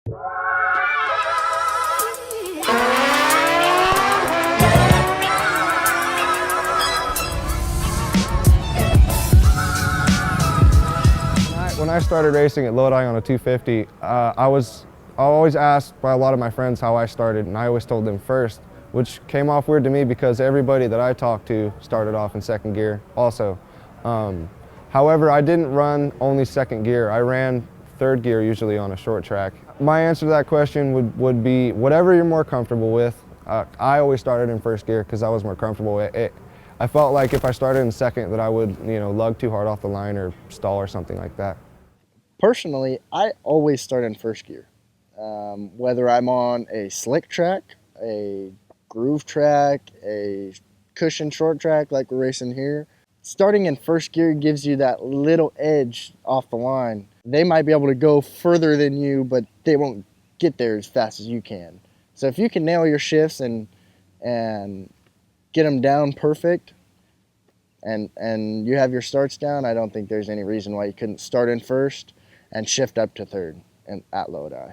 When I started racing at Lodi on a 250, I was always asked by a lot of my friends how I started, and I always told them first, which came off weird to me because everybody that I talked to started off in second gear also. However, I didn't run only second gear. I ran third gear usually on a short track. My answer to that question would be whatever you're more comfortable with. I always started in first gear because I was more comfortable. I felt like if I started in second that I would, lug too hard off the line or stall or something like that. Personally, I always start in first gear. Whether I'm on a slick track, a groove track, a cushion short track like we're racing here, starting in first gear gives you that little edge off the line. They might be able to go further than you, but they won't get there as fast as you can. So if you can nail your shifts and get them down perfect, and you have your starts down, I don't think there's any reason why you couldn't start in first and shift up to third and at Lodi.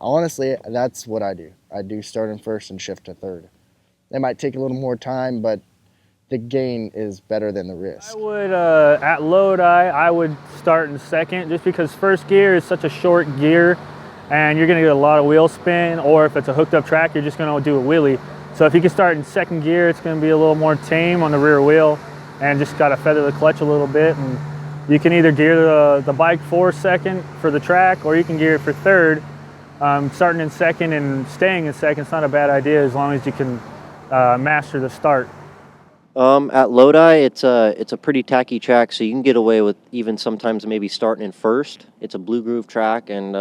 Honestly, that's what I do. I do start in first and shift to third. It might take a little more time, but the gain is better than the risk. I would, at Lodi, I would start in second just because first gear is such a short gear and you're gonna get a lot of wheel spin, or if it's a hooked up track, you're just gonna do a wheelie. So if you can start in second gear, it's gonna be a little more tame on the rear wheel and just gotta feather the clutch a little bit. And you can either gear the bike for second for the track, or you can gear it for third. Starting in second and staying in second is not a bad idea as long as you can master the start. At Lodi, it's a pretty tacky track, so you can get away with even sometimes maybe starting in first. It's a blue groove track, and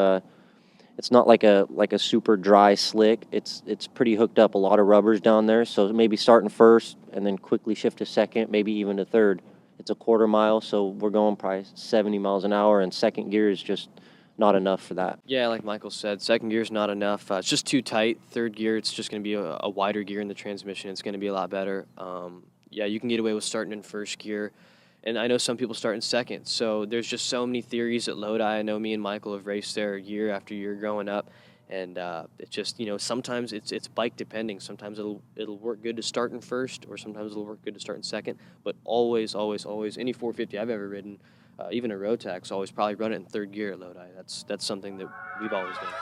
it's not like a super dry slick. It's pretty hooked up, a lot of rubbers down there, so maybe starting first and then quickly shift to second, maybe even to third. It's a quarter mile, so we're going probably 70 miles an hour, and second gear is just not enough for that. Yeah, like Michael said, second gear is not enough. It's just too tight. Third gear, it's just going to be a wider gear in the transmission. It's going to be a lot better. Yeah, you can get away with starting in first gear, and I know some people start in second. So there's just so many theories at Lodi. I know me and Michael have raced there year after year growing up, and it's just, sometimes it's bike depending. Sometimes it'll work good to start in first, or sometimes it'll work good to start in second. But always, always, always, any 450 I've ever ridden, even a road tax, always probably run it in third gear at Lodi. That's something that we've always done.